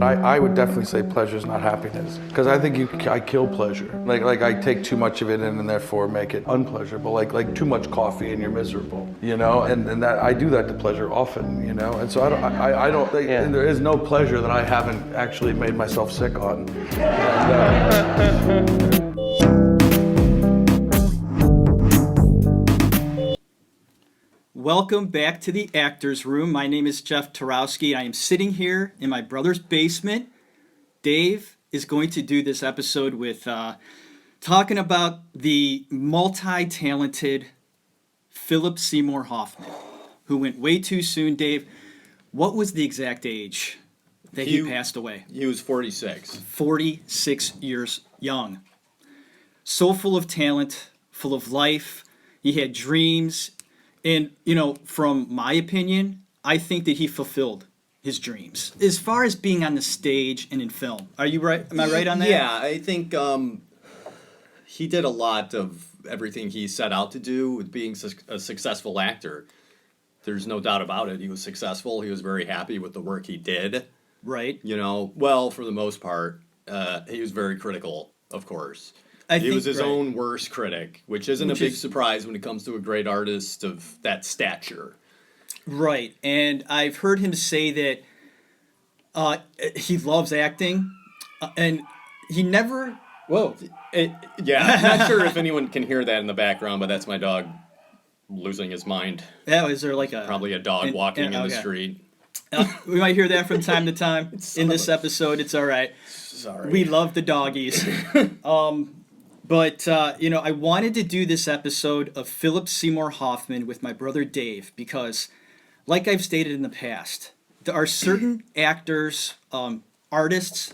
I would definitely say pleasure is not happiness, because I think I kill pleasure. Like I take too much of it in and therefore make it unpleasurable. Like too much coffee and you're miserable, and that I do that to pleasure often, and so I don't think there is no pleasure that I haven't actually made myself sick on. Welcome back to the Actors Room. My name is Jeff Tarowski. I am sitting here in my brother's basement. Dave is going to do this episode with talking about the multi-talented Philip Seymour Hoffman, who went way too soon. Dave, what was the exact age that he passed away? He was 46. 46 years young. So full of talent, full of life. He had dreams. And, from my opinion, I think that he fulfilled his dreams as far as being on the stage and in film. Are you right? Am I right on that? Yeah, I think he did a lot of everything he set out to do with being a successful actor. There's no doubt about it. He was successful. He was very happy with the work he did. Right. For the most part, he was very critical, of course. He was his own worst critic, which isn't a big surprise when it comes to a great artist of that stature. Right, and I've heard him say that he loves acting, and he never... Whoa. I'm not sure if anyone can hear that in the background, but that's my dog losing his mind. Yeah, is there Probably a dog walking in the street. We might hear that from time to time in this episode. It's all right. Sorry. We love the doggies. But, I wanted to do this episode of Philip Seymour Hoffman with my brother Dave because, like I've stated in the past, there are certain actors, artists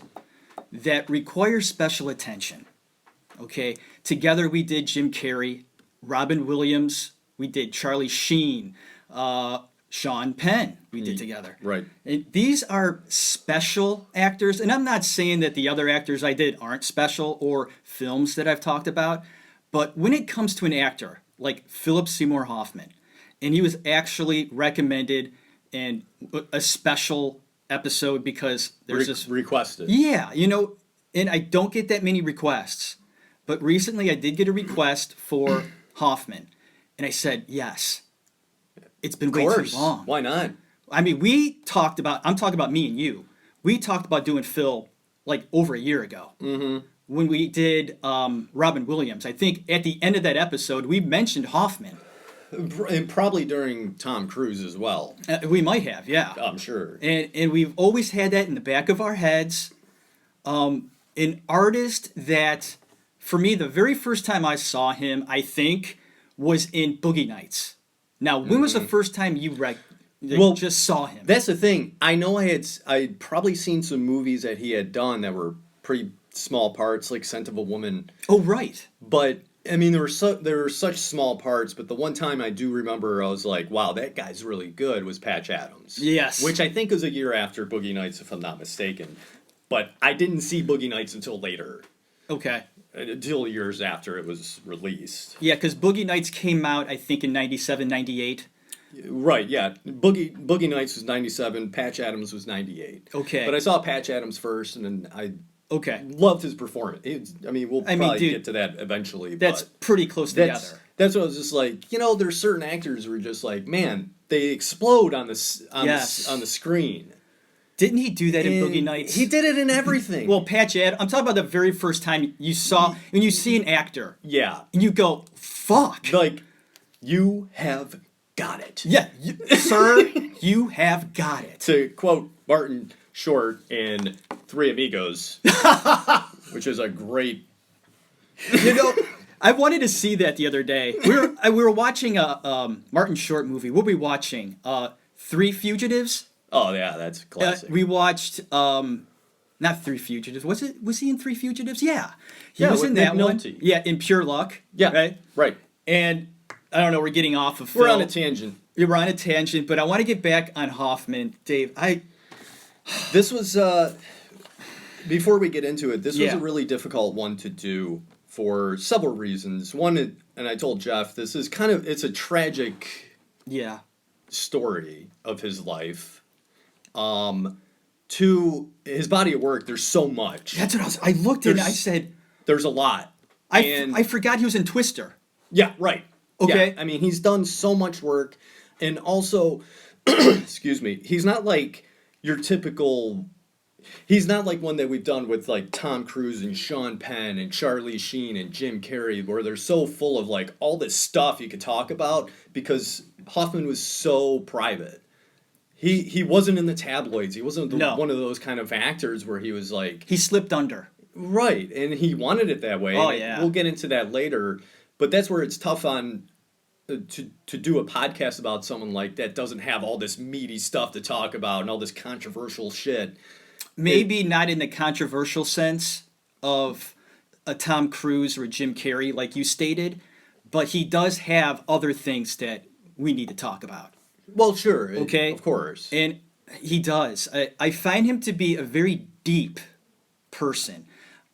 that require special attention. Okay? Together we did Jim Carrey, Robin Williams, we did Charlie Sheen, Sean Penn we did together. Right. And these are special actors, and I'm not saying that the other actors I did aren't special or films that I've talked about, but when it comes to an actor like Philip Seymour Hoffman, and he was actually recommended in a special episode because there's this... Requested. Yeah, and I don't get that many requests, but recently I did get a request for Hoffman, and I said yes. It's been way too long. Why not? I mean, I'm talking about me and you. We talked about doing Phil like over a year ago. Mm-hmm. When we did Robin Williams. I think at the end of that episode, we mentioned Hoffman. And probably during Tom Cruise as well. We might have, yeah. I'm sure. And we've always had that in the back of our heads. An artist that, for me, the very first time I saw him, I think, was in Boogie Nights. Now, when was the first time you just saw him? That's the thing. I know I'd probably seen some movies that he had done that were pretty small parts, like Scent of a Woman. Oh, right. But I mean, there were such small parts. But the one time I do remember, I was like, "Wow, that guy's really good." Was Patch Adams? Yes. Which I think was a year after Boogie Nights, if I'm not mistaken. But I didn't see Boogie Nights until later. Okay. Until years after it was released. Yeah, because Boogie Nights came out, I think, in 97, 98. Right, yeah. Boogie Nights was 97, Patch Adams was 98. Okay. But I saw Patch Adams first, and then I loved his performance. We'll probably get to that eventually. That's pretty close together. That's what I was just like, there's certain actors who are just like, man, they explode on the screen. Didn't he do that in Boogie Nights? He did it in everything. Well, Patch Adams, I'm talking about the very first time when you see an actor. Yeah. And you go, fuck. Like, you have got it. Yeah, sir, you have got it. To quote Martin Short in Three Amigos, which is a great... I wanted to see that the other day. We were watching a Martin Short movie. What were we watching? Three Fugitives? Oh yeah, that's classic. We watched not Three Fugitives. Was he in Three Fugitives? Yeah. He was in that one. Yeah, in Pure Luck. Yeah. Right. And I don't know, we're getting off of Phil. We're on a tangent. We're on a tangent, but I want to get back on Hoffman. Dave, this was before we get into it, this was a really difficult one to do for several reasons. One, and I told Jeff, this is it's a tragic story of his life. to his body of work, there's so much. That's what I looked at and I said, there's a lot. I forgot he was in Twister. Yeah, right. Okay. Yeah, I mean, he's done so much work. And also, excuse me, he's not like your typical... He's not like one that we've done with like Tom Cruise and Sean Penn and Charlie Sheen and Jim Carrey, where they're so full of like all this stuff you could talk about, because Hoffman was so private. He wasn't in the tabloids. He wasn't one of those kind of actors where he was like... He slipped under. Right, and he wanted it that way. Oh, yeah. We'll get into that later, but that's where it's tough on to do a podcast about someone like that doesn't have all this meaty stuff to talk about and all this controversial shit. Maybe not in the controversial sense of a Tom Cruise or a Jim Carrey, like you stated, but he does have other things that we need to talk about. Well, sure. Okay? Of course. And he does. I find him to be a very deep person.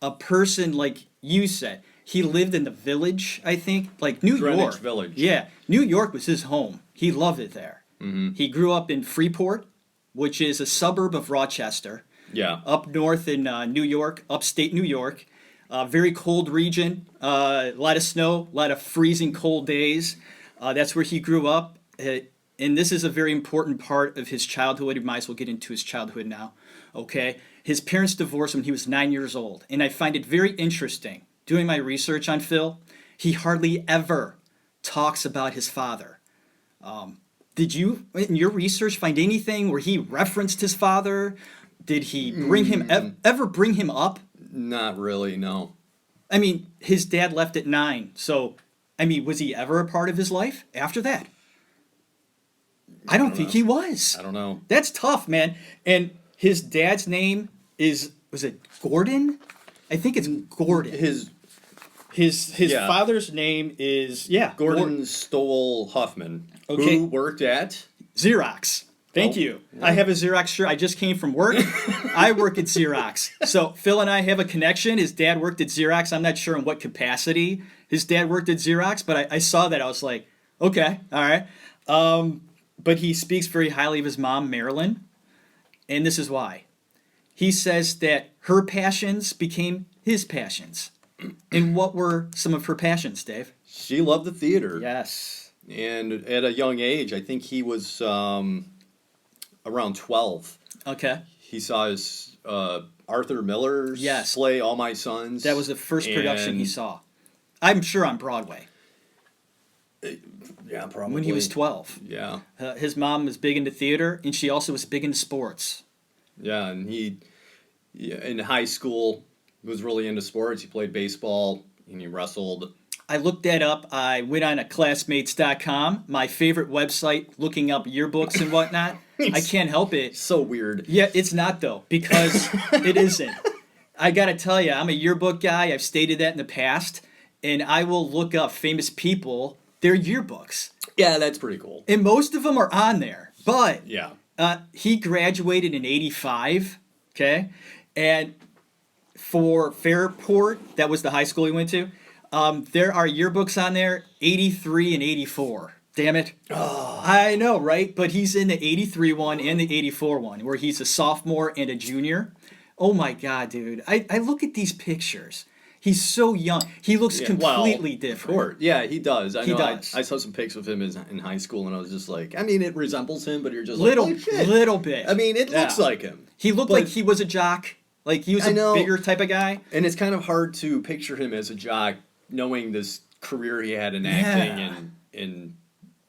A person, like you said, he lived in the Village, I think, like New Greenwich York. Village. Yeah. New York was his home. He loved it there. Mm-hmm. He grew up in Freeport, which is a suburb of Rochester. Yeah. Up north in New York, upstate New York. Very cold region. A lot of snow, a lot of freezing cold days. That's where he grew up. And this is a very important part of his childhood. We might as well get into his childhood now. Okay? His parents divorced when he was 9 years old. And I find it very interesting. Doing my research on Phil, he hardly ever talks about his father. Did you, in your research, find anything where he referenced his father? Did he bring him ever bring him up? Not really, no. I mean, his dad left at 9. So, I mean, was he ever a part of his life after that? I don't think he was. I don't know. That's tough, man. And his dad's name was it Gordon? I think it's Gordon. His father's name is Gordon Stowell Hoffman, okay. Who worked at Xerox. Thank you. I have a Xerox shirt. I just came from work. I work at Xerox. So Phil and I have a connection. His dad worked at Xerox. I'm not sure in what capacity his dad worked at Xerox, but I saw that. I was like, okay, all right. But he speaks very highly of his mom, Marilyn, and this is why. He says that her passions became his passions. And what were some of her passions, Dave? She loved the theater. Yes. And at a young age, I think he was around 12. Okay. He saw his Arthur Miller's play All My Sons. That was the first production he saw. I'm sure on Broadway. Yeah, probably. When he was 12. Yeah. His mom was big into theater, and she also was big into sports. Yeah, and he, in high school, was really into sports. He played baseball, and he wrestled. I looked that up. I went on a classmates.com, my favorite website, looking up yearbooks and whatnot. I can't help it. So weird. Yeah, it's not, though, because it isn't. I got to tell you, I'm a yearbook guy. I've stated that in the past, and I will look up famous people, their yearbooks. Yeah, that's pretty cool. And most of them are on there. But yeah. He graduated in 85, okay? And for Fairport, that was the high school he went to, there are yearbooks on there, 83 and 84. Damn it. Oh. I know, right? But he's in the 83 one and the 84 one, where he's a sophomore and a junior. Oh my God, dude. I look at these pictures. He's so young. He looks completely different. Of course. Yeah, he does. He does. I saw some pics of him in high school, and I was just like, I mean, it resembles him, but you're just little, like, holy shit. Little bit. I mean, it looks like him. He looked like he was a jock. Like he was a bigger type of guy. And it's kind of hard to picture him as a jock, knowing this career he had in acting and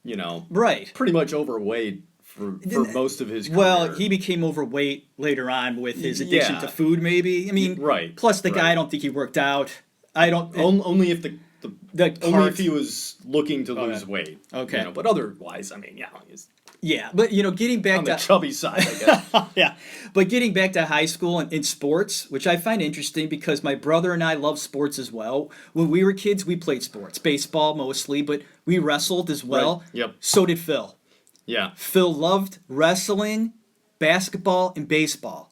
you know, pretty much overweight for most of his career. Well, he became overweight later on with his addiction to food, maybe. I mean, plus the guy, I don't think he worked out. Only if only if he was looking to lose weight. Okay. You know, but otherwise, I mean, yeah, but getting back on the chubby side, I guess. Yeah, but getting back to high school and in sports, which I find interesting because my brother and I love sports as well. When we were kids, we played sports, baseball mostly, but we wrestled as well. Right. Yep. So did Phil. Yeah. Phil loved wrestling, basketball, and baseball,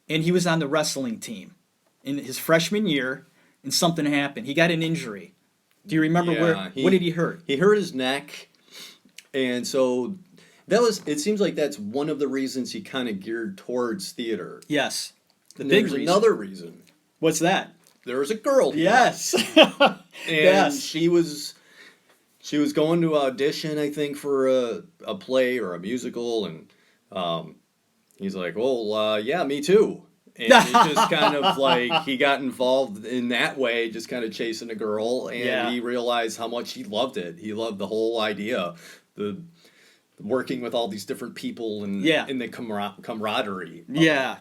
and he was on the wrestling team in his freshman year, and something happened. He got an injury. Do you remember what did he hurt? He hurt his neck, and so It seems like that's one of the reasons he kind of geared towards theater. Yes. And there's another reason. What's that? There was a girl here. Yes. And Yes. she was going to audition, I think, for a play or a musical, and he's like, well, yeah, me too. And it just kind of like, he got involved in that way, just kind of chasing a girl, and he realized how much he loved it. He loved the whole idea, the working with all these different people and in the camaraderie. Yeah.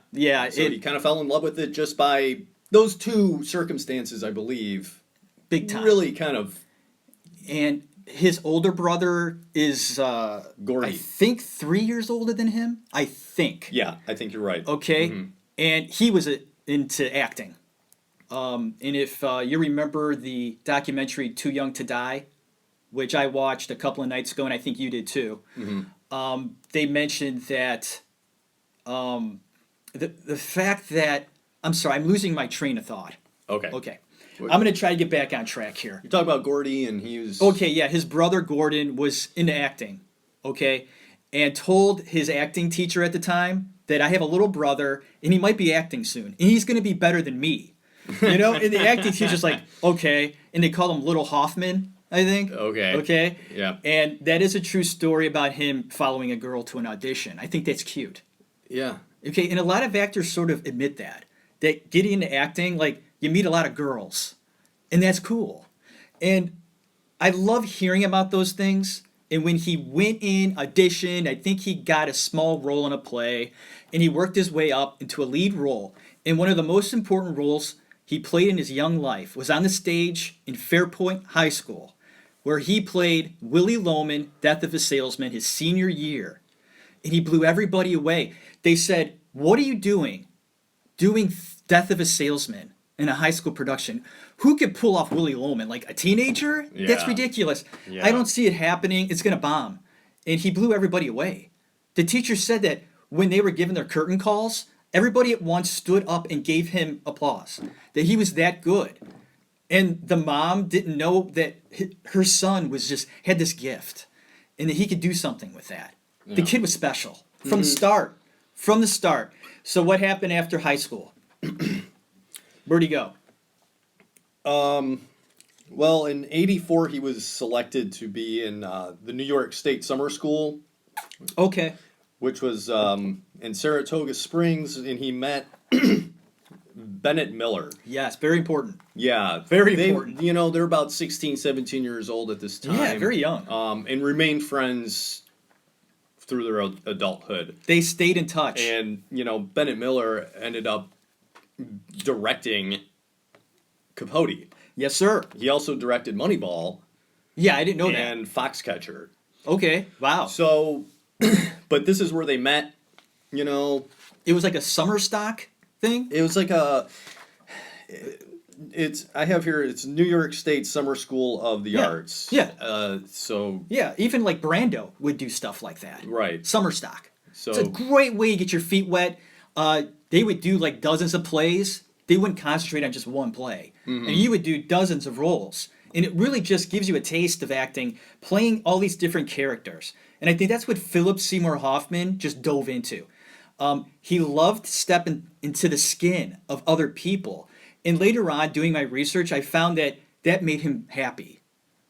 So he kind of fell in love with it just by those two circumstances, I believe. Big time. Really kind of. And his older brother is, Gordy. I think 3 years older than him. I think. Yeah, I think you're right. Okay. Mm-hmm. And he was into acting. And if you remember the documentary Too Young to Die, which I watched a couple of nights ago, and I think you did too, they mentioned that the fact that, I'm sorry, I'm losing my train of thought. Okay. I'm going to try to get back on track here. You're talking about Gordy, and he was... Okay, yeah, his brother Gordon was into acting, okay, and told his acting teacher at the time that I have a little brother, and he might be acting soon, and he's going to be better than me. You know, and the acting teacher's like, okay, and they call him Little Hoffman, I think. Okay? Yeah. And that is a true story about him following a girl to an audition. I think that's cute. Yeah. Okay, and a lot of actors sort of admit that getting into acting, like, you meet a lot of girls, and that's cool. And I love hearing about those things. And when he went in, auditioned, I think he got a small role in a play, and he worked his way up into a lead role. And one of the most important roles he played in his young life was on the stage in Fairpoint High School, where he played Willie Loman, Death of a Salesman, his senior year. And he blew everybody away. They said, what are you doing Death of a Salesman in a high school production? Who could pull off Willie Loman? Like a teenager? Yeah. That's ridiculous. Yeah. I don't see it happening. It's going to bomb. And he blew everybody away. The teacher said that when they were given their curtain calls, everybody at once stood up and gave him applause, that he was that good. And the mom didn't know that her son had this gift and that he could do something with that. Yeah. The kid was special from the start. From the start. So what happened after high school? Where'd he go? Well, in '84, he was selected to be in the New York State Summer School. Okay. Which was in Saratoga Springs, and he met Bennett Miller. Yes, very important. Yeah. Very important. You know, they're about 16, 17 years old at this time. Yeah, very young. And remained friends through their adulthood. They stayed in touch. And, you know, Bennett Miller ended up directing Capote. Yes, sir. He also directed Moneyball. Yeah, I didn't know that. And Foxcatcher. Okay, wow. So, but this is where they met, you know. It was like a summer stock thing? It was like I have here, it's New York State Summer School of the Arts. Yeah. So. Yeah, even like Brando would do stuff like that. Right. Summer stock. So. It's a great way to get your feet wet. They would do like dozens of plays. They wouldn't concentrate on just one play. Mm-hmm. And you would do dozens of roles. And it really just gives you a taste of acting, playing all these different characters. And I think that's what Philip Seymour Hoffman just dove into. He loved stepping into the skin of other people. And later on, doing my research, I found that made him happy.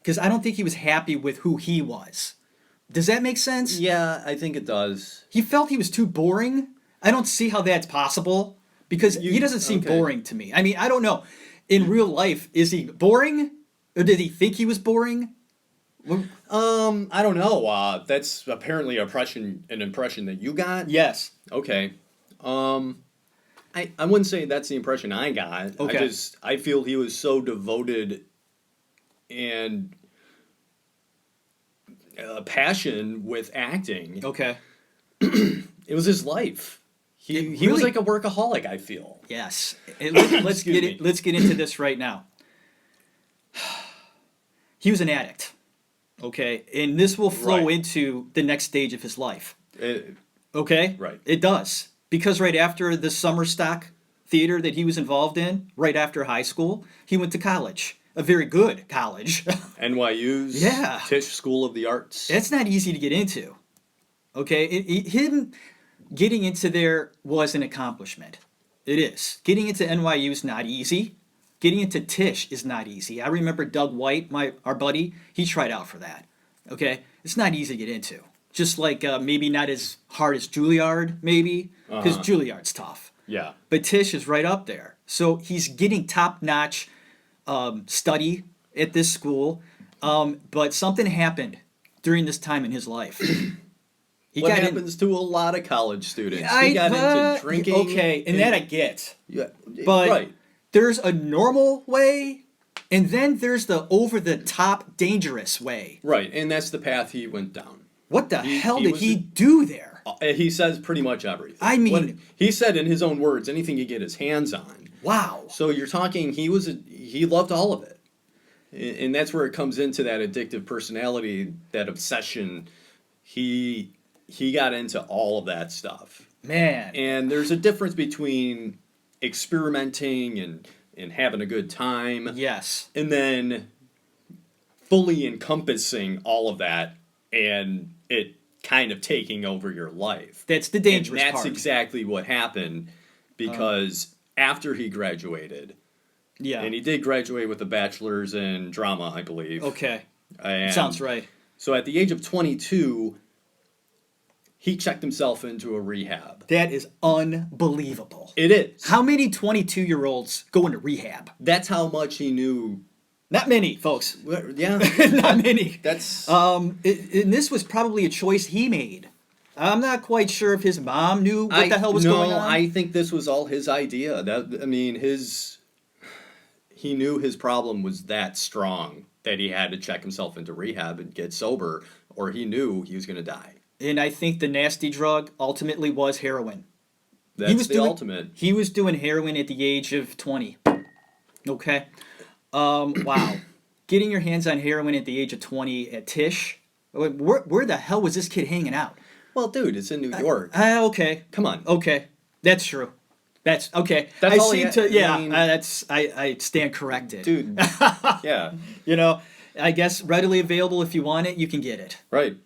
Because I don't think he was happy with who he was. Does that make sense? Yeah, I think it does. He felt he was too boring. I don't see how that's possible. Because he doesn't seem boring to me. I mean, I don't know. In real life, is he boring? Or did he think he was boring? I don't know. That's apparently an impression that you got. Yes. Okay. I wouldn't say that's the impression I got. Okay. I feel he was so devoted and passion with acting. Okay. It was his life. He was like a workaholic, I feel. Yes. Let's get into this right now. He was an addict. Okay? And this will flow into the next stage of his life. Okay? Right. It does. Because right after the summer stock theater that he was involved in, right after high school, he went to college. A very good college. NYU's Yeah. Tisch School of the Arts. It's not easy to get into. Okay, him getting into there was an accomplishment. It is. Getting into NYU is not easy. Getting into Tisch is not easy. I remember Doug White, our buddy, he tried out for that. Okay, it's not easy to get into. Just like maybe not as hard as Juilliard, maybe, because Juilliard's tough. Yeah. But Tisch is right up there. So he's getting top-notch study at this school. But something happened during this time in his life. What happens to a lot of college students? He got into drinking. Okay, and that I get. Yeah, But right. there's a normal way, and then there's the over-the-top dangerous way. Right, and that's the path he went down. What the hell did he do there? He says pretty much everything. I mean, he said in his own words, anything he get his hands on. Wow. So you're talking, he loved all of it. And that's where it comes into that addictive personality, that obsession. He got into all of that stuff. Man. And there's a difference between experimenting and having a good time. Yes. And then fully encompassing all of that and it kind of taking over your life. That's the dangerous part. part. That's exactly what happened because after he graduated, and he did graduate with a bachelor's in drama, I believe. Okay. And sounds right. So at the age of 22, he checked himself into a rehab. That is unbelievable. It is. How many 22-year-olds go into rehab? That's how much he knew. Not many, folks. Yeah. Not many. That's... and this was probably a choice he made. I'm not quite sure if his mom knew what the hell was going on. No, I think this was all his idea. He knew his problem was that strong that he had to check himself into rehab and get sober, or he knew he was going to die. And I think the nasty drug ultimately was heroin. That's the ultimate. He was doing heroin at the age of 20. Okay? Wow. Getting your hands on heroin at the age of 20 at Tisch? Where the hell was this kid hanging out? Well, dude, it's in New York. Okay. Come on. Okay. That's true. That's okay. That's all I stand corrected. Dude. Yeah. You know, I guess readily available if you want it, you can get it. Right.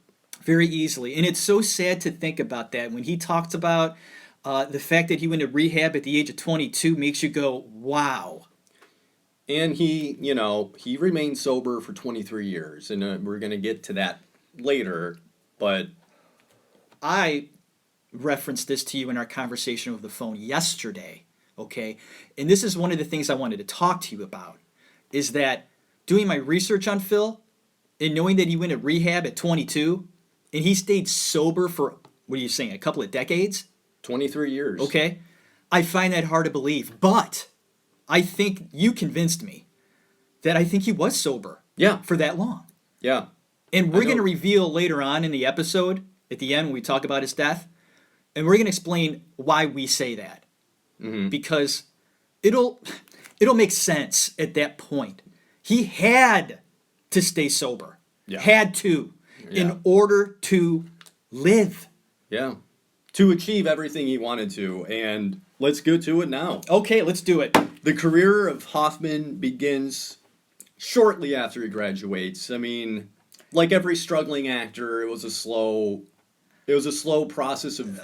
Very easily. And it's so sad to think about that. When he talks about the fact that he went to rehab at the age of 22 makes you go, wow. And he remained sober for 23 years. And we're going to get to that later. But I referenced this to you in our conversation over the phone yesterday, okay? And this is one of the things I wanted to talk to you about, is that doing my research on Phil and knowing that he went to rehab at 22 and he stayed sober for, what are you saying, a couple of decades? 23 years. Okay? I find that hard to believe, but I think you convinced me that I think he was sober for that long. Yeah. And we're going to reveal later on in the episode, at the end when we talk about his death, and we're going to explain why we say that. Mm-hmm. Because it'll make sense at that point. He had to stay sober. Yeah. Had to. Yeah. In order to live. Yeah. To achieve everything he wanted to. And let's go to it now. Okay, let's do it. The career of Hoffman begins shortly after he graduates. I mean, like every struggling actor, it was a slow process of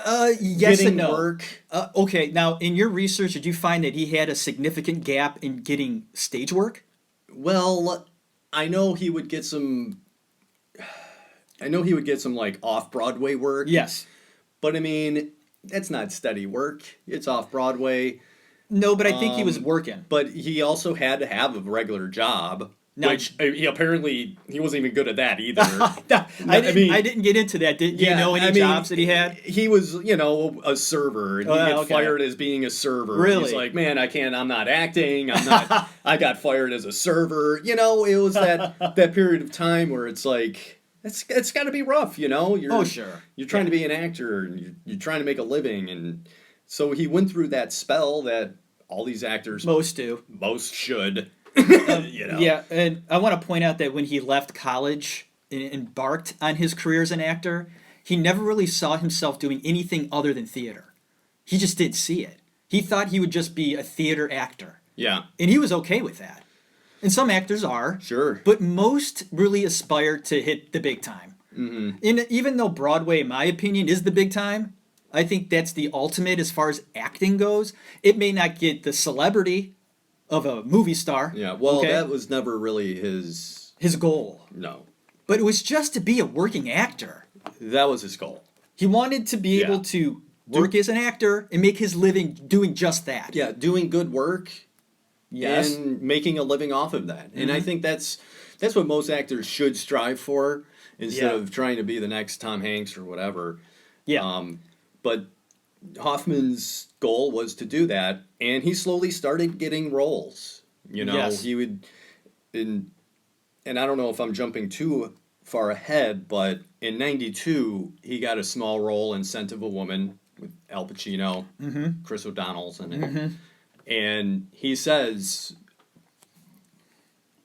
yes getting and no. work. Okay, now in your research, did you find that he had a significant gap in getting stage work? Well, I know he would get some like off-Broadway work. Yes. But I mean, that's not steady work. It's off-Broadway. No, but I think he was working. But he also had to have a regular job. Now, which he wasn't even good at that either. I didn't get into that. Did you know any jobs that he had? He was, a server, and he got fired as being a server. Really? He's like, man, I'm not acting. I got fired as a server. It was that period of time where it's like, it's got to be rough, Sure. You're trying to be an actor, and you're trying to make a living, and so he went through that spell that all these actors most should. Yeah, and I want to point out that when he left college and embarked on his career as an actor, he never really saw himself doing anything other than theater. He just didn't see it. He thought he would just be a theater actor. Yeah. And he was okay with that. And some actors are. Sure. But most really aspire to hit the big time. And even though Broadway, in my opinion, is the big time, I think that's the ultimate as far as acting goes. It may not get the celebrity of a movie star. Yeah, well, that was never really his goal. No. But it was just to be a working actor. That was his goal. He wanted to be able to work as an actor and make his living doing just that. Yeah, doing good work. Yes. And making a living off of that. And I think that's what most actors should strive for instead of trying to be the next Tom Hanks or whatever. Yeah. But Hoffman's goal was to do that, and he slowly started getting roles. You know, he would, and I don't know if I'm jumping too far ahead, but in '92 he got a small role in *Scent of a Woman* with Al Pacino, Chris O'Donnell's in it, and he says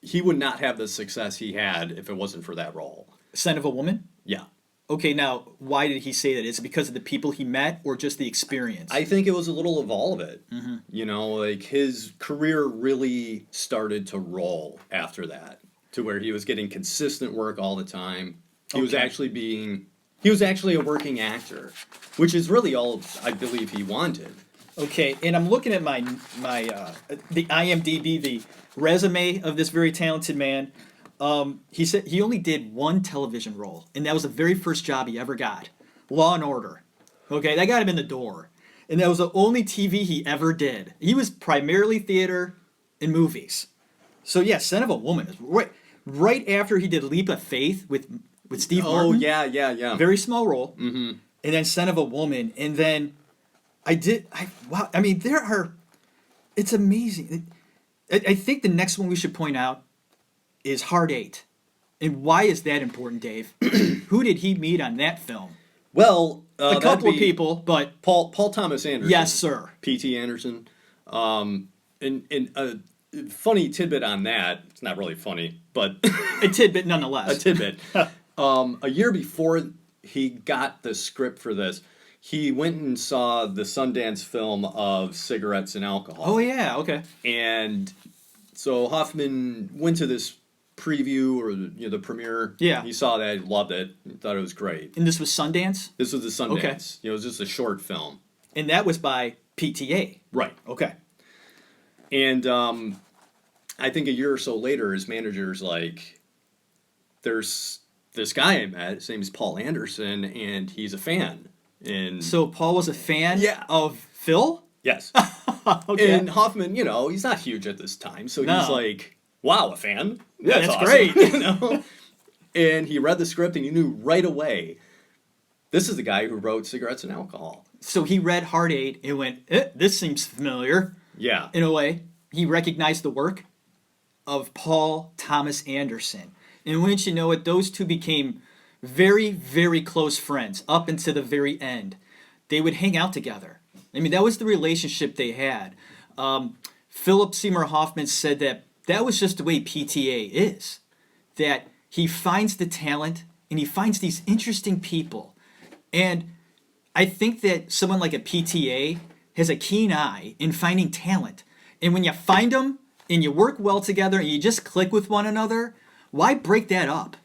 he would not have the success he had if it wasn't for that role. *Scent of a Woman*? Yeah. Okay, now, why did he say that? Is it because of the people he met or just the experience? I think it was a little of all of it. You know, like his career really started to roll after that, to where he was getting consistent work all the time. He was actually a working actor, which is really all I believe he wanted. Okay, and I'm looking at my the IMDb, the resume of this very talented man. He said he only did one television role, and that was the very first job he ever got. Law and Order. Okay, that got him in the door. And that was the only TV he ever did. He was primarily theater and movies. So yeah, *Scent of a Woman* is right after he did *Leap of Faith* with Steve Martin. Oh, yeah. Very small role. And then *Scent of a Woman*. And then wow, I mean, it's amazing. I think the next one we should point out is *Hard Eight*. And why is that important, Dave? Who did he meet on that film? Well, a couple of people, but Paul Thomas Anderson. Yes, sir. P.T. Anderson. And a funny tidbit on that. It's not really funny, but a tidbit nonetheless. A tidbit. A year before he got the script for this, he went and saw the Sundance film of *Cigarettes and Alcohol*. Oh yeah, okay. And so Hoffman went to this preview or the premiere. Yeah. He saw that, he loved it, thought it was great. And this was Sundance? This was the Sundance. Okay. It was just a short film. And that was by PTA. Right. Okay. And I think a year or so later, his manager's like, there's this guy I met, his name is Paul Anderson, and he's a fan. And so Paul was a fan Yeah. of Phil? Yes. Okay. And Hoffman, he's not huge at this time, so he's like, wow, a fan? Yeah, that's awesome. great. And he read the script and he knew right away, this is the guy who wrote *Cigarettes and Alcohol*. So he read *Hard Eight* and went, this seems familiar. Yeah. In a way. He recognized the work of Paul Thomas Anderson. And wouldn't you know it, those two became very, very close friends up until the very end. They would hang out together. I mean, that was the relationship they had. Philip Seymour Hoffman said that was just the way PTA is. That he finds the talent and he finds these interesting people. And I think that someone like a PTA has a keen eye in finding talent. And when you find them and you work well together and you just click with one another, why break that up?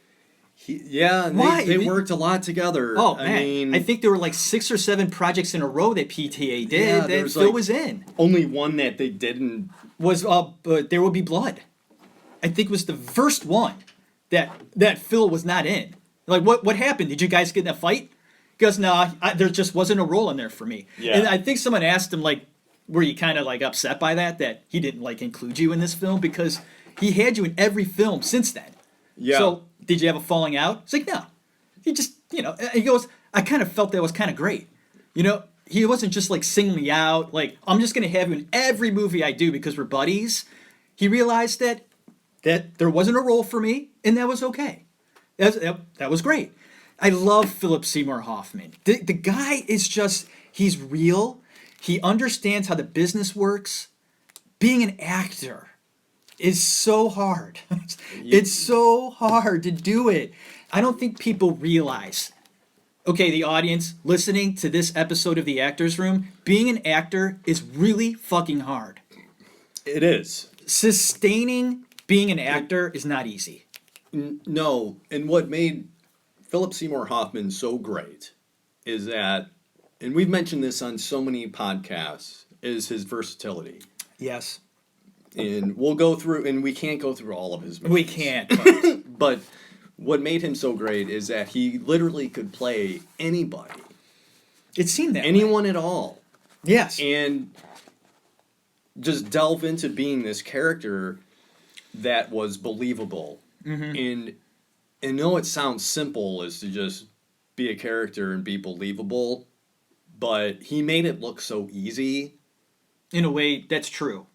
They worked a lot together. Oh, man. I think there were like 6 or 7 projects in a row that PTA did that Phil was in. Only one that they didn't. Was There Will Be Blood. I think was the first one that Phil was not in. Like, what happened? Did you guys get in a fight? Because, there just wasn't a role in there for me. Yeah. And I think someone asked him, like, were you kind of, like, upset by that he didn't, like, include you in this film? Because he had you in every film since then. Yeah. So, did you have a falling out? It's like, no. He just, he goes, I kind of felt that was kind of great. He wasn't just, like, singling me out. Like, I'm just going to have you in every movie I do because we're buddies. He realized that there wasn't a role for me, and that was okay. That was great. I love Philip Seymour Hoffman. The guy is just, he's real. He understands how the business works. Being an actor is so hard. It's so hard to do it. I don't think people realize. Okay, the audience listening to this episode of The Actors Room, being an actor is really fucking hard. It is. Sustaining being an actor is not easy. No, and what made Philip Seymour Hoffman so great is that, and we've mentioned this on so many podcasts, is his versatility. Yes. And we'll go through, and we can't go through all of his movies. We can't. But what made him so great is that he literally could play anybody. It seemed that anyone way. At all. Yes. And just delve into being this character that was believable. And know it sounds simple as to just be a character and be believable, but he made it look so easy. In a way, that's true.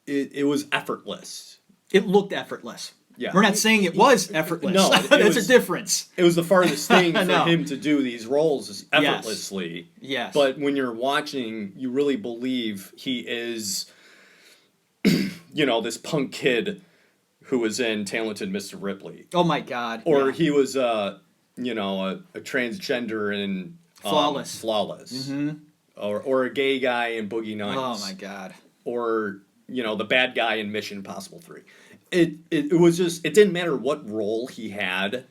It was effortless. It looked effortless. Yeah. We're not saying it was effortless. No, that's a difference. It was the farthest thing for No. him to do these roles effortlessly. Yes. But when you're watching, you really believe he is, this punk kid who was in Talented Mr. Ripley. Oh my God. Or yeah. he was, a transgender in Flawless. Mm-hmm. Or a gay guy in Boogie Nights. Oh my God. Or, the bad guy in Mission Impossible 3. It was just, it didn't matter what role he had.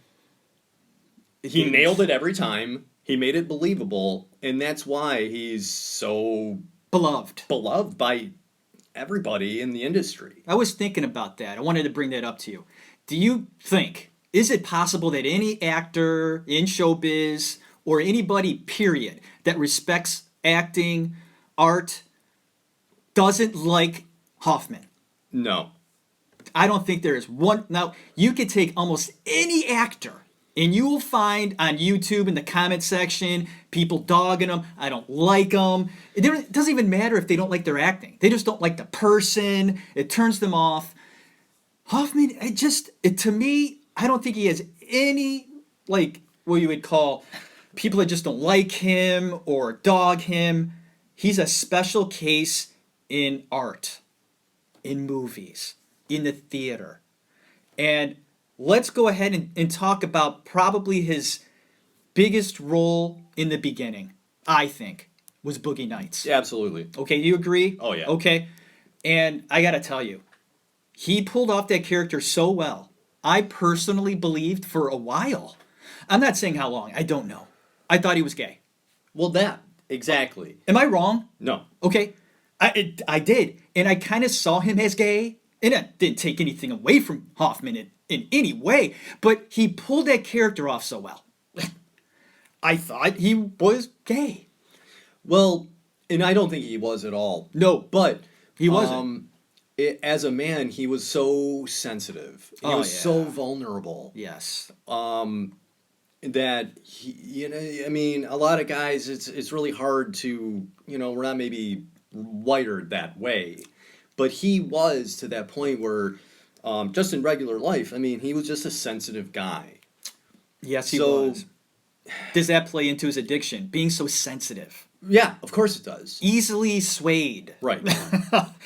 He nailed it every time. He made it believable. And that's why he's so beloved by everybody in the industry. I was thinking about that. I wanted to bring that up to you. Do you think, is it possible that any actor in showbiz or anybody, period, that respects acting, art, doesn't like Hoffman? No. I don't think there is one. Now, you could take almost any actor, and you will find on YouTube in the comment section people dogging them. I don't like them. It doesn't even matter if they don't like their acting. They just don't like the person. It turns them off. Hoffman, to me, I don't think he has any, like, what you would call people that just don't like him or dog him. He's a special case in art, in movies, in the theater. And let's go ahead and talk about probably his biggest role in the beginning, I think, was Boogie Nights. Yeah, absolutely. Okay, you agree? Oh, yeah. Okay. And I got to tell you, he pulled off that character so well. I personally believed for a while. I'm not saying how long. I don't know. I thought he was gay. Well, exactly. Am I wrong? No. Okay. I did. And I kind of saw him as gay. And I didn't take anything away from Hoffman in any way. But he pulled that character off so well. I thought he was gay. Well, and I don't think he was at all. No. But he wasn't. As a man, he was so sensitive. He was so vulnerable. Yes. That a lot of guys, it's really hard to, we're not maybe wired that way, but he was to that point where, just in regular life, he was just a sensitive guy. Yes, he was. Does that play into his addiction? Being so sensitive. Yeah, of course it does. Easily swayed. Right.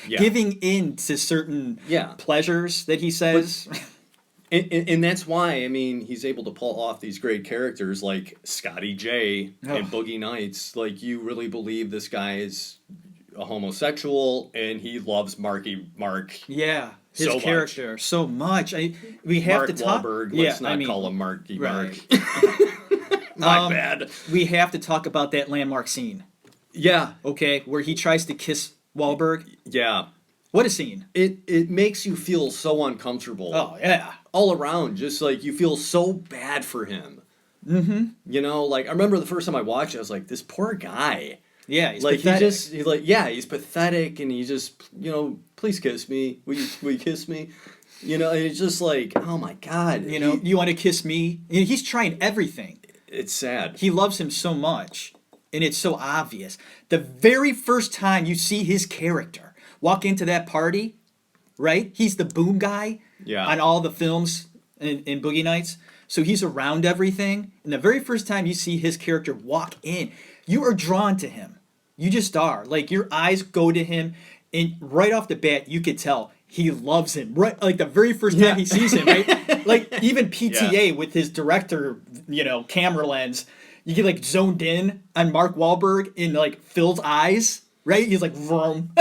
Yeah. Giving in to certain pleasures that he says. And that's why, he's able to pull off these great characters like Scotty J and Boogie Nights. Like, you really believe this guy is a homosexual and he loves Marky Mark. Yeah, his character so much. We have to talk. Wahlberg, let's not call him Marky Mark. My bad. We have to talk about that landmark scene. Yeah. Okay, where he tries to kiss Wahlberg. Yeah. What a scene. It makes you feel so uncomfortable. Oh, yeah. All around, just like you feel so bad for him. Mm-hmm. I remember the first time I watched it, I was like, this poor guy. Yeah, he's like pathetic. He's pathetic, and he just, please kiss me. Will you kiss me? And it's just like, oh my God. You want to kiss me? He's trying everything. It's sad. He loves him so much, and it's so obvious. The very first time you see his character walk into that party, right? He's the boom guy on all the films in Boogie Nights. So he's around everything. And the very first time you see his character walk in, you are drawn to him. You just are. Like, your eyes go to him, and right off the bat, you could tell he loves him. Right, like the very first time he sees him, right? Like, even PTA with his director, camera lens, you get, like, zoned in on Mark Wahlberg in, like, Phil's eyes, right? He's like, vroom.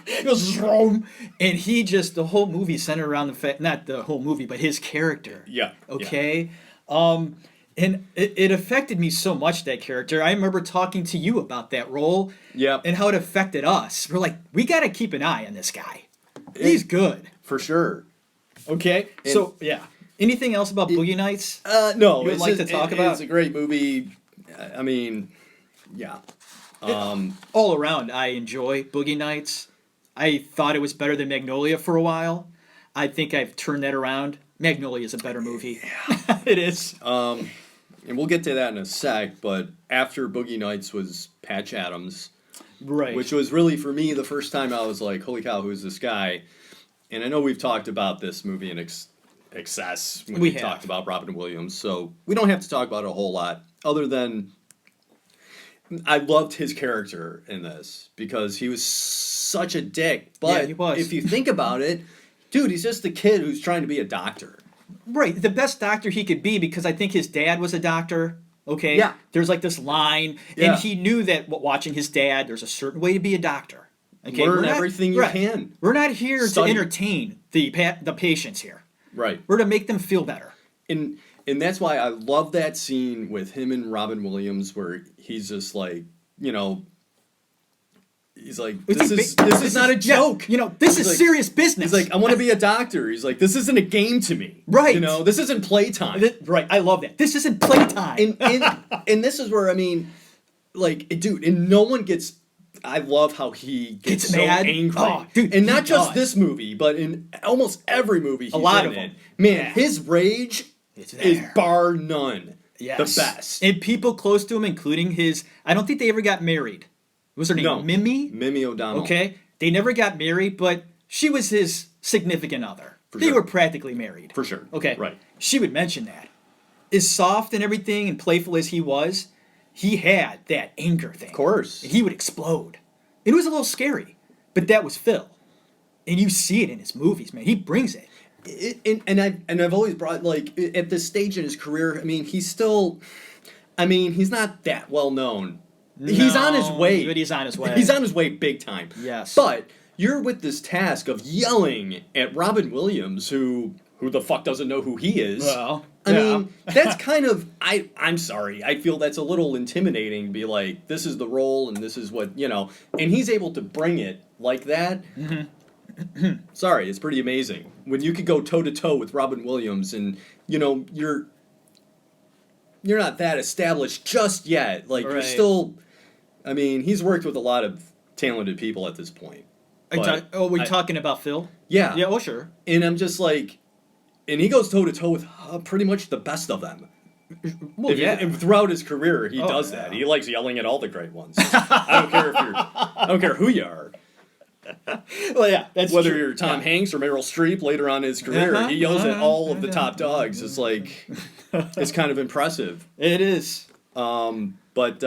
He goes, vroom. And he just, the whole movie centered around the fact, not the whole movie, but his character. Yeah. Okay? And it affected me so much, that character. I remember talking to you about that role. Yep. And how it affected us. We're like, we got to keep an eye on this guy. He's good. For sure. Okay. So, yeah. Anything else about Boogie Nights? No. You would like to talk about? It's a great movie. I mean, yeah. All around, I enjoy Boogie Nights. I thought it was better than Magnolia for a while. I think I've turned that around. Magnolia is a better movie. Yeah. It is. And we'll get to that in a sec, but after Boogie Nights was Patch Adams. Right. Which was really, for me, the first time I was like, holy cow, who's this guy? And I know we've talked about this movie in excess when we talked about Robin Williams, so we don't have to talk about it a whole lot, other than I loved his character in this, because he was such a dick. But yeah, he was. If you think about it, dude, he's just a kid who's trying to be a doctor. Right, the best doctor he could be, because I think his dad was a doctor. Okay. Yeah. There's like this line, Yeah. and he knew that watching his dad, there's a certain way to be a doctor. Okay. Learn everything you can. We're not here Study. to entertain the patients here. Right. We're to make them feel better. And that's why I love that scene with him and Robin Williams, where he's just like, you know, he's like, this is not a joke. Yeah, you know, this is like, serious business. He's like, I want to be a doctor. He's like, this isn't a game to me. Right. You know, this isn't playtime. Right. I love that. This isn't playtime. And this is where, I mean, like, dude, and no one gets. I love how he gets so mad. angry. Oh, dude, and not just does. this movie, but in almost every movie he's a lot in of them. it. Man, Yeah. his rage It's is there. bar none. Yes. The best. And people close to him, including his. I don't think they ever got married. What was her name? No. Mimi? Mimi O'Donnell. Okay. They never got married, but she was his significant other. For They sure. were practically married. For sure. Okay. Right. She would mention that. As soft and everything and playful as he was, he had that anger thing. Of course. And he would explode. It was a little scary, but that was Phil. And you see it in his movies, man. He brings it. And I've always brought, like, at this stage in his career, I mean, he's still, I mean, he's not that well known. He's on his way. But he's on his way. He's on his way big time. Yes. But you're with this task of yelling at Robin Williams, who the fuck doesn't know who he is. Well, I mean, that's kind of, I'm sorry, I feel that's a little intimidating to be like, this is the role and this is what, you know, and he's able to bring it like that. Mm-hmm. Sorry, it's pretty amazing. When you could go toe-to-toe with Robin Williams and, you know, you're not that established just yet. Like, you're still, I mean, he's worked with a lot of talented people at this point. We're talking about Phil? Yeah. Yeah, oh, sure. And I'm just like, and he goes toe-to-toe with pretty much the best of them. Well, And throughout his career, he does that. He likes yelling at all the great ones. I don't care who you are. Well, yeah, that's Whether true. you're Tom Hanks or Meryl Streep later on in his career, he yells at all of the top dogs. It's like, it's kind of impressive. It is. But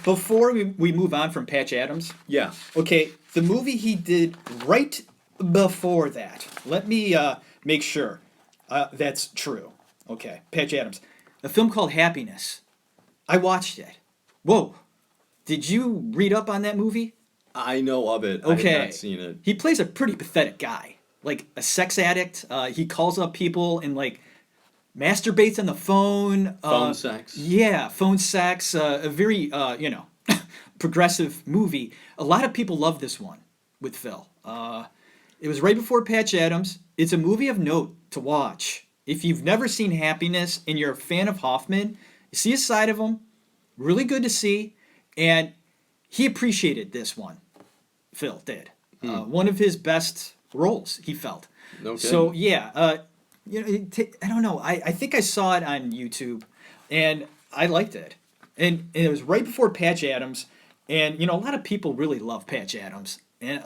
Before we move on from Patch Adams, yeah, okay, the movie he did right before that. Let me make sure that's true. Okay, Patch Adams. A film called Happiness. I watched it. Whoa. Did you read up on that movie? I know of it. Okay. I have not seen it. He plays a pretty pathetic guy. Like a sex addict. He calls up people and like masturbates on the phone. Phone sex. Yeah, phone sex. A very, progressive movie. A lot of people love this one with Phil. It was right before Patch Adams. It's a movie of note to watch. If you've never seen Happiness and you're a fan of Hoffman, you see a side of him. Really good to see. And he appreciated this one. Phil did. One of his best roles, he felt. Okay. So, yeah. I don't know. I think I saw it on YouTube, and I liked it. And it was right before Patch Adams. And, a lot of people really love Patch Adams. And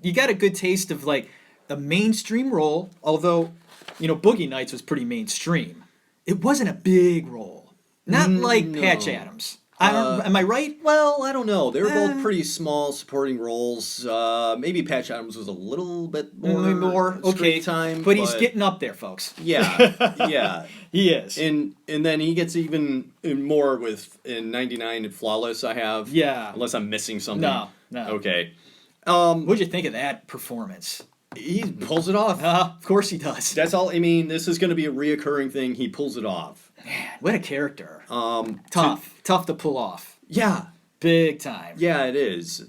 you got a good taste of, like, a mainstream role, although, Boogie Nights was pretty mainstream. It wasn't a big role. Not like No. Patch Adams. Am I right? Well, I don't know. They were both pretty small supporting roles. Maybe Patch Adams was a little bit more okay, screen time, but he's getting up there, folks. Yeah, yeah, He is. and then he gets even more in '99 and Flawless. I have Yeah. unless I'm missing something. No. Okay. What'd you think of that performance? He pulls it off. Of course he does. That's all. I mean, this is going to be a reoccurring thing. He pulls it off. Man, what a character. Tough to pull off. Yeah. Big time. Yeah, it is.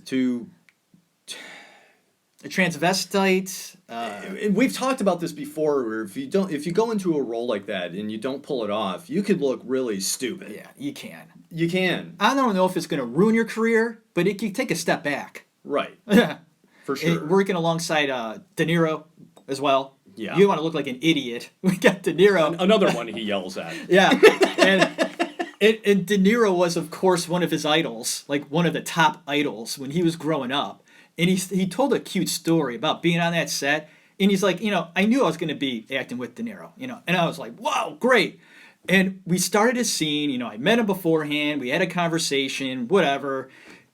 A transvestite. And we've talked about this before. Where if you go into a role like that and you don't pull it off, you could look really stupid. Yeah, you can. You can. I don't know if it's going to ruin your career, but it can take a step back. Right. Yeah. For sure. And working alongside De Niro as well. Yeah. You want to look like an idiot. We got De Niro. Another one he yells at. Yeah. And De Niro was, of course, one of his idols, like one of the top idols when he was growing up. And he told a cute story about being on that set. And he's like, I knew I was going to be acting with De Niro, And I was like, wow, great. And we started a scene, I met him beforehand. We had a conversation, whatever.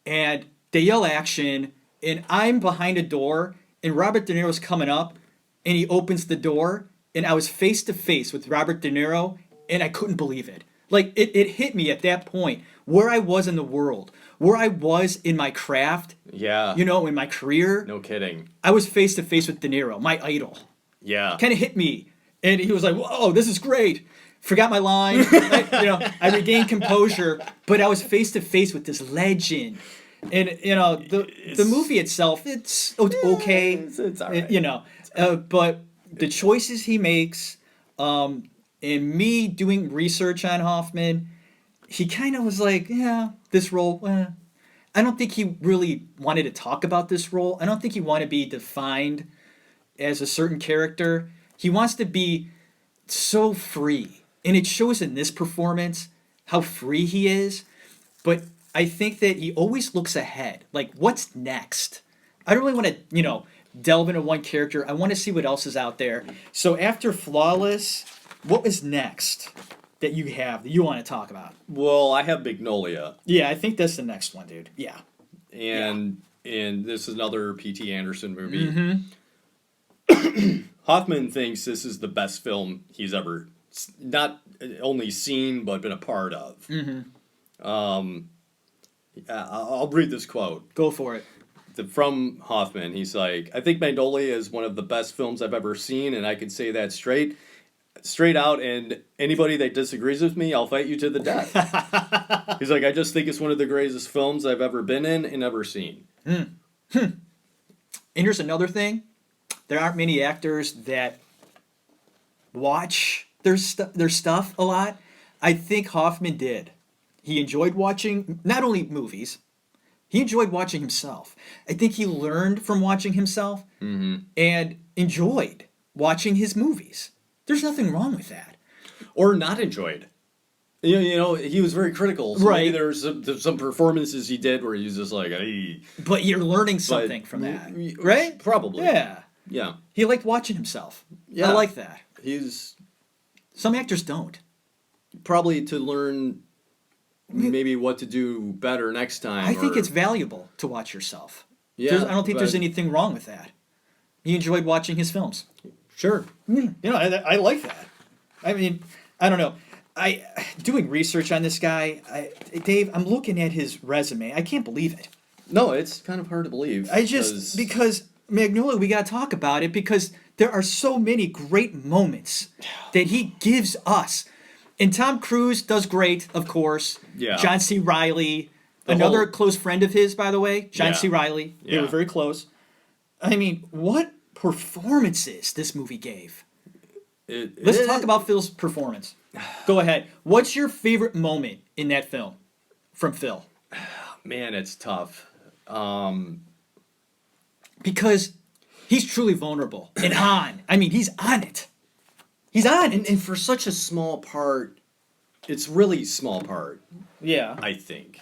And they yell action. And I'm behind a door. And Robert De Niro's coming up. And he opens the door. And I was face to face with Robert De Niro. And I couldn't believe it. Like, it hit me at that point where I was in the world, where I was in my craft. Yeah. In my career. No kidding. I was face to face with De Niro, my idol. Yeah. Kind of hit me. And he was like, whoa, this is great. Forgot my line. I regained composure, but I was face to face with this legend. And, the movie itself, it's okay. It's all right. But the choices he makes, and me doing research on Hoffman, he kind of was like, yeah, this role, I don't think he really wanted to talk about this role. I don't think he wanted to be defined as a certain character. He wants to be so free. And it shows in this performance how free he is. But I think that he always looks ahead. Like, what's next? I don't really want to, delve into one character. I want to see what else is out there. So after Flawless, what was next that you have that you want to talk about? Well, I have Magnolia. Yeah, I think that's the next one, dude. Yeah. And this is another P.T. Anderson movie. Mm-hmm. Hoffman thinks this is the best film he's ever not only seen but been a part of. Mm-hmm. I'll read this quote. Go for it. From Hoffman, he's like, I think Magnolia is one of the best films I've ever seen, and I can say that straight out, and anybody that disagrees with me, I'll fight you to the death. He's like, I just think it's one of the greatest films I've ever been in and ever seen. And here's another thing. There aren't many actors that watch their stuff a lot. I think Hoffman did. He enjoyed watching not only movies, he enjoyed watching himself. I think he learned from watching himself and enjoyed watching his movies. There's nothing wrong with that. Or not enjoyed. He was very critical. So right. Maybe there's some performances he did where he's just like, hey. But you're learning something from that, right? Probably. Yeah. Yeah. He liked watching himself. Yeah. I like that. Some actors don't. Probably to learn maybe what to do better next time. I think it's valuable to watch yourself. Yeah. I don't think there's anything wrong with that. He enjoyed watching his films. Sure. I like that. I mean, I don't know. Doing research on this guy, Dave, I'm looking at his resume. I can't believe it. No, it's kind of hard to believe. Because Magnolia, we got to talk about it because there are so many great moments that he gives us. And Tom Cruise does great, of course. Yeah. John C. Reilly, another close friend of his, by the way, John C. Reilly. They were very close. I mean, what performances this movie gave. Let's talk about Phil's performance. Go ahead. What's your favorite moment in that film from Phil? Man, it's tough. Because he's truly vulnerable and on. I mean, he's on it. He's on it. And for such a small part, it's really small part. Yeah. I think.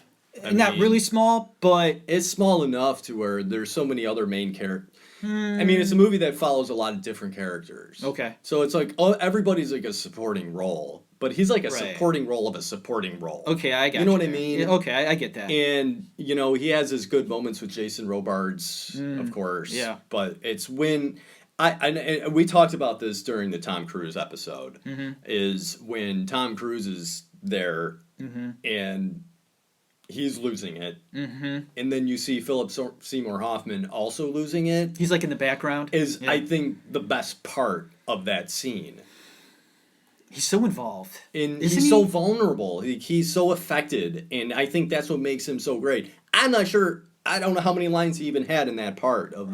Not really small, but it's small enough to where there's so many other main characters. I mean, it's a movie that follows a lot of different characters. Okay. So it's like everybody's like a supporting role, but he's like a supporting role of a supporting role. Okay, I got you. You know what I mean? Yeah, okay, I get that. And he has his good moments with Jason Robards, of course. Yeah. But it's when and we talked about this during the Tom Cruise episode. Is when Tom Cruise is there and he's losing it. And then you see Philip Seymour Hoffman also losing it. He's like in the background. I think, the best part of that scene. He's so involved. And he's so vulnerable. He's so affected. And I think that's what makes him so great. I'm not sure. I don't know how many lines he even had in that part of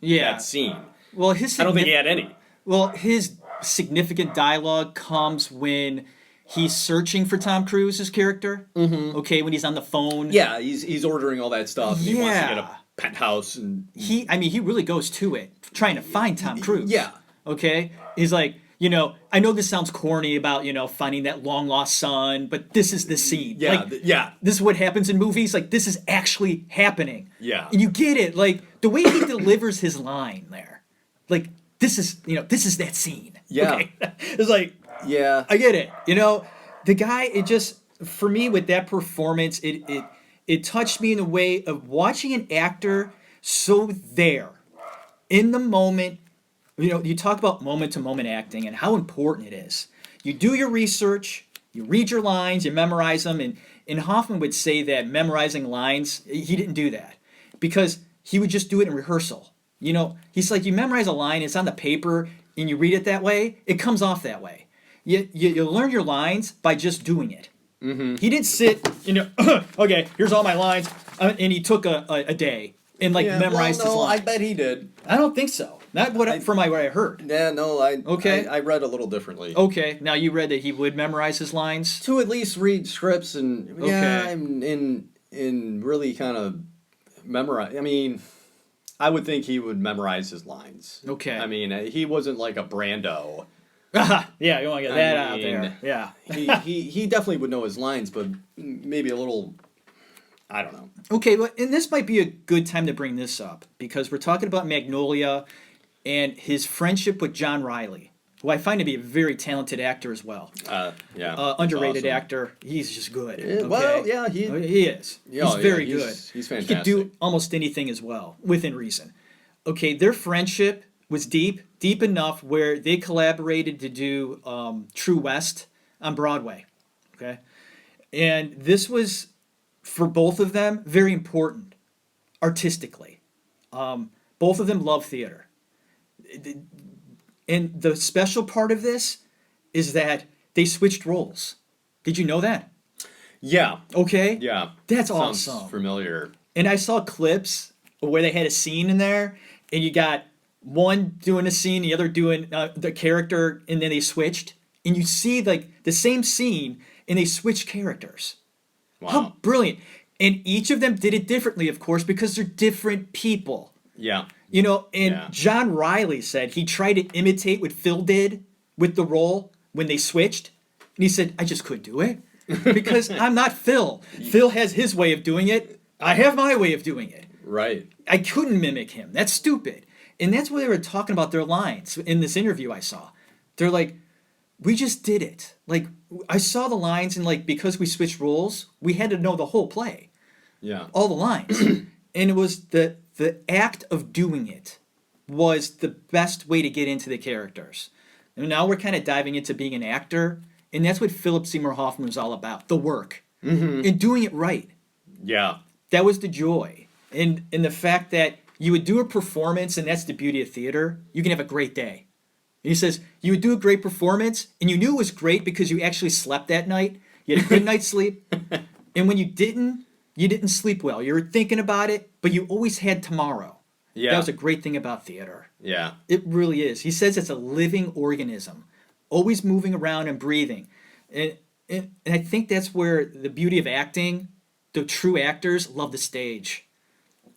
that scene. Well, I don't think he had any. Well, his significant dialogue comes when he's searching for Tom Cruise's character. Okay, when he's on the phone. Yeah, he's ordering all that stuff. And he wants to get a penthouse. And he really goes to it, trying to find Tom Cruise. Yeah. Okay? He's like, I know this sounds corny about, finding that long lost son, but this is the scene. Yeah, This is what happens in movies. Like, this is actually happening. Yeah. And you get it. Like, the way he delivers his line there. Like, this is that scene. Yeah. Okay? It's like, yeah. I get it. The guy, it just, for me, with that performance, it touched me in a way of watching an actor so there, in the moment. You talk about moment-to-moment acting and how important it is. You do your research, you read your lines, you memorize them, and Hoffman would say that memorizing lines, he didn't do that because he would just do it in rehearsal. He's like, you memorize a line, it's on the paper, and you read it that way, it comes off that way. You learn your lines by just doing it. He didn't sit, okay, here's all my lines, and he took a day and memorized his lines. I bet he did. I don't think so. Not what I heard. Yeah, no, I read a little differently. Okay, now you read that he would memorize his lines? To at least read scripts and and really kind of memorize. I mean, I would think he would memorize his lines. Okay. I mean, he wasn't like a Brando. Yeah, you want to get that out there. Yeah. he definitely would know his lines, but maybe a little, I don't know. Okay, well, and this might be a good time to bring this up because we're talking about Magnolia and his friendship with John Riley, who I find to be a very talented actor as well. Underrated awesome. actor. He's just good. Yeah, well, yeah, he is. Yeah, he's very good. He's fantastic. He could do almost anything as well, within reason. Okay, their friendship was deep enough where they collaborated to do True West on Broadway. Okay, and this was, for both of them, very important artistically. Both of them love theater. And the special part of this is that they switched roles. Did you know that? Yeah. Okay. Yeah. That's Sounds awesome. familiar. And I saw clips where they had a scene in there, and you got one doing a scene, the other doing the character, and then they switched. And you see like the same scene, and they switched characters. Wow. How brilliant. And each of them did it differently, of course, because they're different people. Yeah. John Riley said he tried to imitate what Phil did with the role when they switched. And he said, I just couldn't do it because I'm not Phil. Phil has his way of doing it. I have my way of doing it. Right. I couldn't mimic him. That's stupid. And that's what they were talking about their lines in this interview I saw. They're like, we just did it. Like, I saw the lines and because we switched roles, we had to know the whole play. Yeah. All the lines. And it was the act of doing it was the best way to get into the characters. And now we're kind of diving into being an actor, and that's what Philip Seymour Hoffman was all about, the work. And doing it right. Yeah. That was the joy. And the fact that you would do a performance, and that's the beauty of theater, you can have a great day. And he says, you would do a great performance, and you knew it was great because you actually slept that night. You had a good night's sleep. And when you didn't sleep well. You were thinking about it, but you always had tomorrow. Yeah. That was a great thing about theater. Yeah. It really is. He says it's a living organism, always moving around and breathing. And I think that's where the beauty of acting, the true actors love the stage.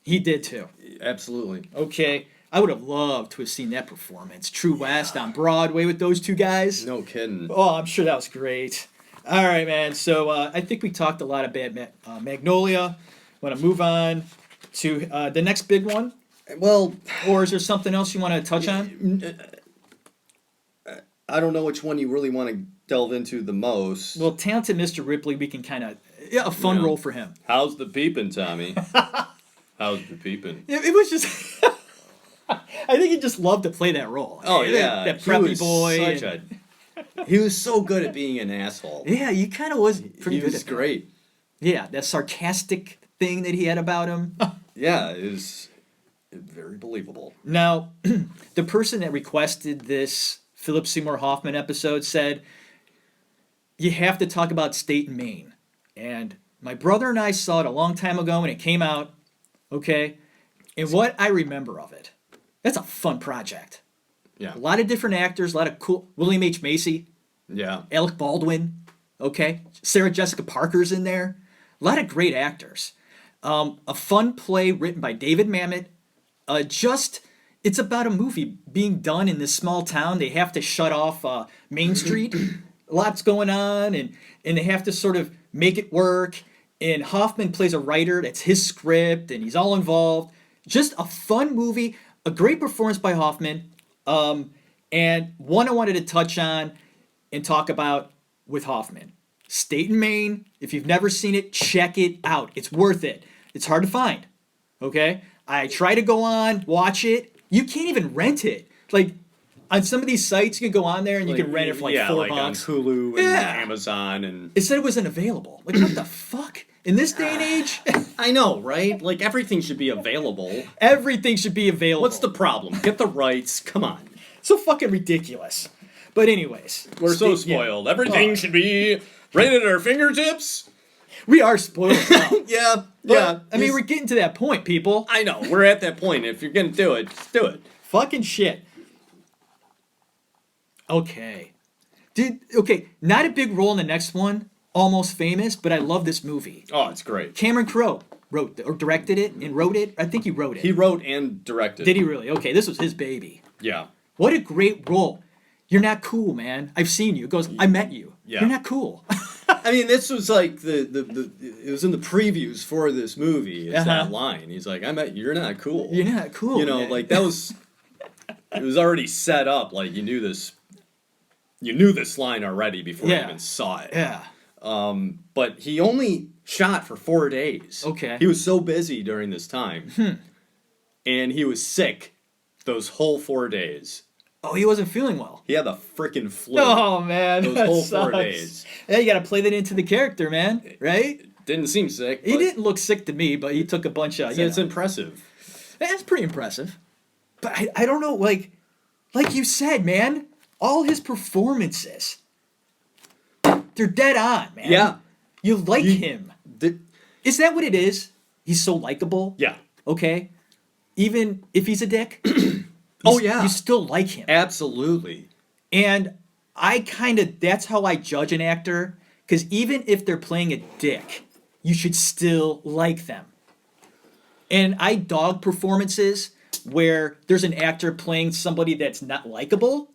He did too. Absolutely. Okay. I would have loved to have seen that performance. True West on Broadway with those two guys. No kidding. Oh, I'm sure that was great. All right, man. So I think we talked a lot about Magnolia. Want to move on to the next big one? Well, or is there something else you want to touch on? I don't know which one you really want to delve into the most. Well, Talented Mr. Ripley, we can kind of a fun role for him. How's the peeping, Tommy? How's the peeping? It was just. I think he just loved to play that role. Oh yeah, that preppy boy. He was so good at being an asshole. Yeah, he kind of was pretty good. He was great. Yeah, that sarcastic thing that he had about him. Yeah, is very believable. Now, the person that requested this Philip Seymour Hoffman episode said, you have to talk about State and Maine. And my brother and I saw it a long time ago when it came out, okay? And what I remember of it, that's a fun project. Yeah. A lot of different actors, a lot of cool, William H. Macy, Yeah. Alec Baldwin, okay? Sarah Jessica Parker's in there. A lot of great actors. A fun play written by David Mamet. It's about a movie being done in this small town. They have to shut off Main Street. Lots going on, and they have to sort of make it work. And Hoffman plays a writer. That's his script, and he's all involved. Just a fun movie. A great performance by Hoffman. And one I wanted to touch on and talk about with Hoffman. State and Maine. If you've never seen it, check it out. It's worth it. It's hard to find. Okay? I try to go on, watch it. You can't even rent it. Like, on some of these sites, you can go on there and you can rent it for like $4. On Hulu and Amazon. And it said it wasn't available. Like, what the fuck? In this day and age? I know, right? Like, everything should be available. Everything should be available. What's the problem? Get the rights. Come on. So fucking ridiculous. But anyways. We're so spoiled. Everything should be right at our fingertips. We are spoiled now. Yeah. I mean, we're getting to that point, people. I know. We're at that point. If you're going to do it, just do it. Fucking shit. Okay. Okay, not a big role in the next one. Almost Famous, but I love this movie. Oh, it's great. Cameron Crowe wrote or directed it and wrote it. I think he wrote it. He wrote and directed. Did he really? Okay, this was his baby. Yeah. What a great role. You're not cool, man. I've seen you. It goes, I met you. Yeah. You're not cool. I mean, this was like it was in the previews for this movie. It's that line. He's like, you're not cool. You're not cool. You know, man. like that was, it was already set up. Like you knew this line already before you even saw it. Yeah. But he only shot for 4 days. Okay. He was so busy during this time. And he was sick those whole 4 days. Oh, he wasn't feeling well. He had the freaking flu. Oh, man. Those that whole sucks. 4 days. Yeah, you got to play that into the character, man. Right? Didn't seem sick. He didn't look sick to me, but he took a bunch of. It's impressive. That's pretty impressive. But I don't know, like you said, man, all his performances, they're dead on, man. Yeah. You like him. Is that what it is? He's so likable? Yeah. Okay? Even if he's a dick? You still like him. Absolutely. And that's how I judge an actor, because even if they're playing a dick, you should still like them. And I dog performances where there's an actor playing somebody that's not likable,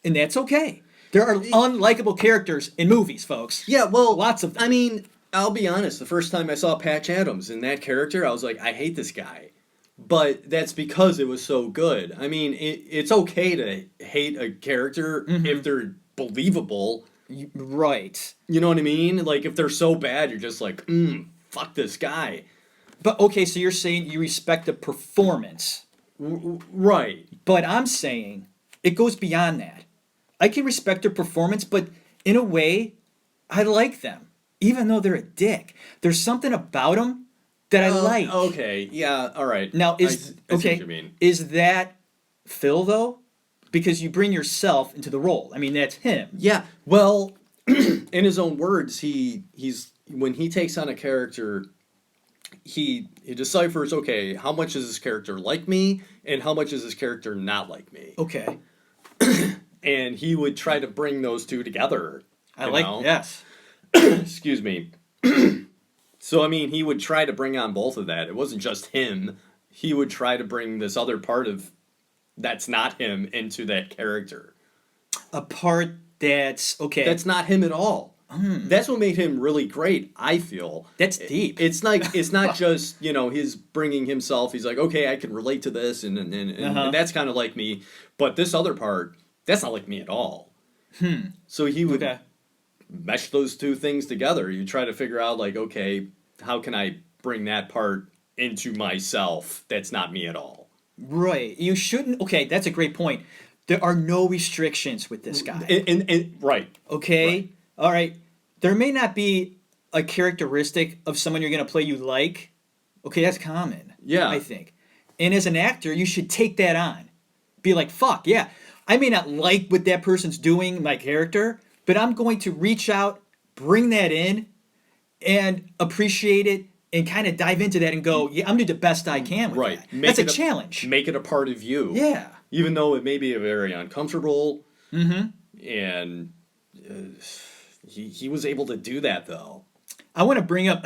and that's okay. There are unlikable characters in movies, folks. Yeah, well, lots of them. I mean, I'll be honest. The first time I saw Patch Adams in that character, I was like, I hate this guy. But that's because it was so good. I mean, it's okay to hate a character if they're believable. Right. You know what I mean? Like, if they're so bad, you're just like, fuck this guy. But, okay, so you're saying you respect the performance. Right. But I'm saying it goes beyond that. I can respect their performance, but in a way, I like them. Even though they're a dick. There's something about them that I like. Okay, yeah, all right. Now, I see what you mean. Is that Phil, though? Because you bring yourself into the role. I mean, that's him. Yeah, well, in his own words, he's when he takes on a character, he deciphers, okay, how much is this character like me, and how much is this character not like me? Okay. And he would try to bring those two together. Yes. Excuse me. So, I mean, he would try to bring on both of that. It wasn't just him. He would try to bring this other part of that's not him into that character. A part that's, okay. That's not him at all. That's what made him really great, I feel. That's deep. It's not just, his bringing himself. He's like, okay, I can relate to this, and that's kind of like me. But this other part, that's not like me at all. So he would mesh those two things together. You try to figure out, like, okay, how can I bring that part into myself that's not me at all? Right. You shouldn't. Okay, that's a great point. There are no restrictions with this guy. And right. Okay? Right. All right. There may not be a characteristic of someone you're going to play you like, okay, that's common. Yeah. I think. And as an actor, you should take that on. Be like, fuck, yeah. I may not like what that person's doing, my character, but I'm going to reach out, bring that in, and appreciate it, and kind of dive into that and go, yeah, I'm going to do the best I can with Right. that. That's a challenge. Make it a part of you. Yeah. Even though it may be very uncomfortable. Mm-hmm. And he was able to do that, though. I want to bring up,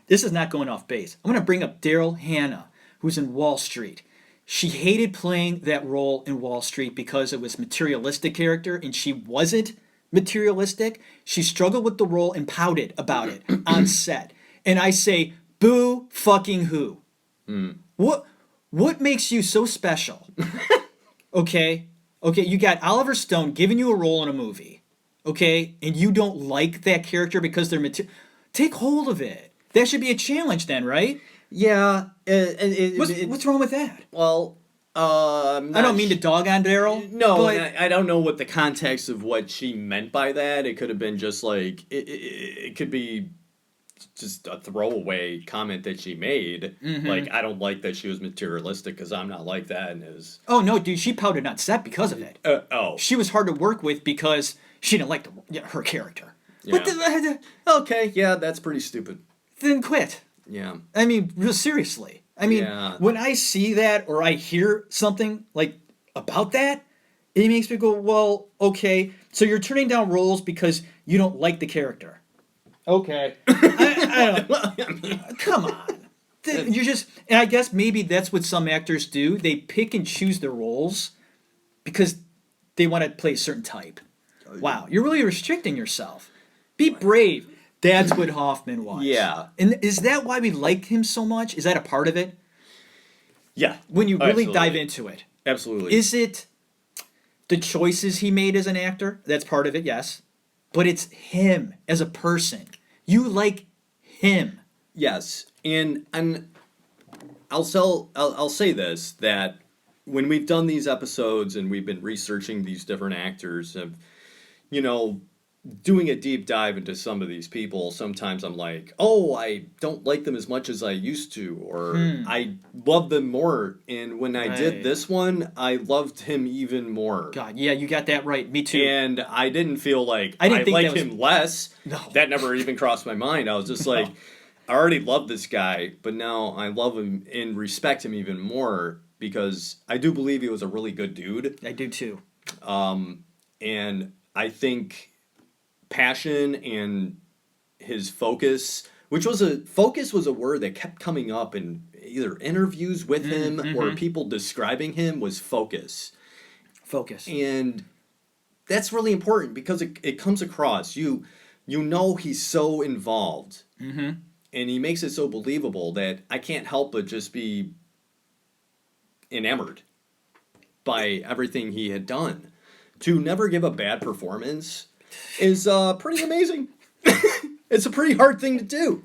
this is not going off base. I want to bring up Daryl Hannah, who's in Wall Street. She hated playing that role in Wall Street because it was materialistic character, and she wasn't materialistic. She struggled with the role and pouted about it on set. And I say, boo fucking who? What makes you so special? Okay, you got Oliver Stone giving you a role in a movie, okay, and you don't like that character because they're take hold of it. That should be a challenge then, right? Yeah. What's wrong with that? Well, I don't mean to dog on Daryl. No, but I don't know what the context of what she meant by that. It could have been just like it could be just a throwaway comment that she made. Mm-hmm. Like, I don't like that she was materialistic because I'm not like that. And it was, oh no, dude, she pouted on set because of it. She was hard to work with because she didn't like her character. Yeah. Okay, yeah, that's pretty stupid. Then quit. Yeah. I mean, real seriously. I mean, when I see that or I hear something like about that, it makes me go, well, okay, so you're turning down roles because you don't like the character. Okay. I don't, come on. You're just, and I guess maybe that's what some actors do. They pick and choose their roles because they want to play a certain type. Wow, you're really restricting yourself. Be brave. That's what Hoffman was. Yeah. And is that why we like him so much? Is that a part of it? Yeah. When you really dive into it. Absolutely. Is it the choices he made as an actor? That's part of it, yes. But it's him as a person. You like him. Yes. And I'll say this, that when we've done these episodes and we've been researching these different actors, doing a deep dive into some of these people, sometimes I'm like, oh, I don't like them as much as I used to, or I love them more. And when I did this one, I loved him even more. God, yeah, you got that right. Me too. And I didn't feel like I like him less. No. That never even crossed my mind. I was just like, I already love this guy, but now I love him and respect him even more because I do believe he was a really good dude. I do too. And I think passion and his focus, which was a word that kept coming up in either interviews with him or people describing him, was focus. Focus. And that's really important because it comes across. You know he's so involved. Mm-hmm. And he makes it so believable that I can't help but just be enamored by everything he had done. To never give a bad performance is pretty amazing. It's a pretty hard thing to do.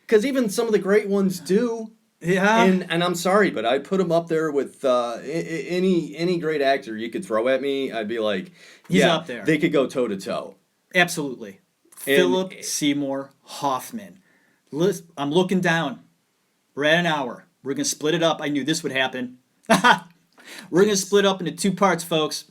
Because even some of the great ones do. Yeah. And I'm sorry, but I put him up there with any great actor you could throw at me. I'd be like, he's up there. They could go toe to toe. Absolutely. Philip Seymour Hoffman. I'm looking down. We're at an hour. We're going to split it up. I knew this would happen. We're going to split up into 2 parts, folks.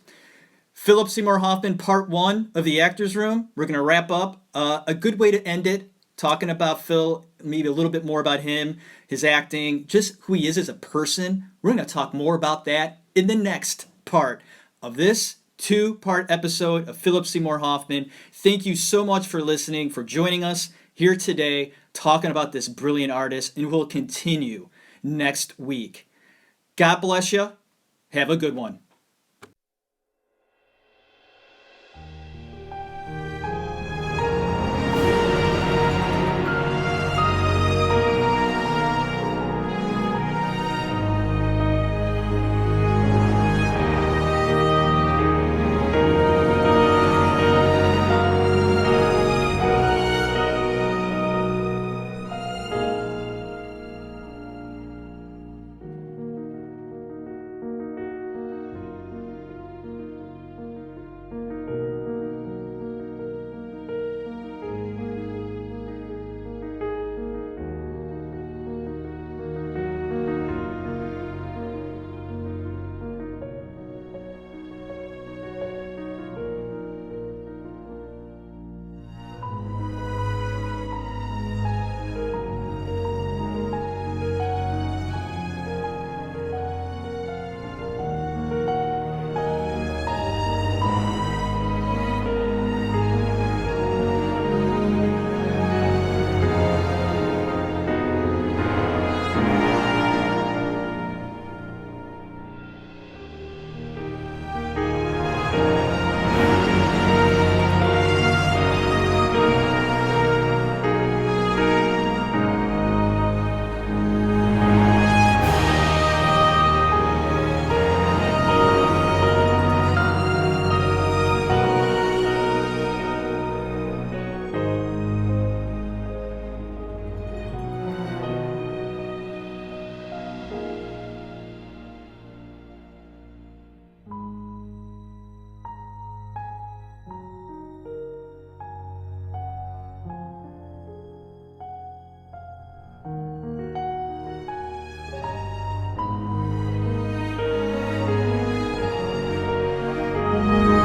Philip Seymour Hoffman, part 1 of The Actors Room. We're going to wrap up. A good way to end it, talking about Phil, maybe a little bit more about him, his acting, just who he is as a person. We're going to talk more about that in the next part of this 2-part episode of Philip Seymour Hoffman. Thank you so much for listening, for joining us here today, talking about this brilliant artist, and we'll continue next week. God bless you. Have a good one. you.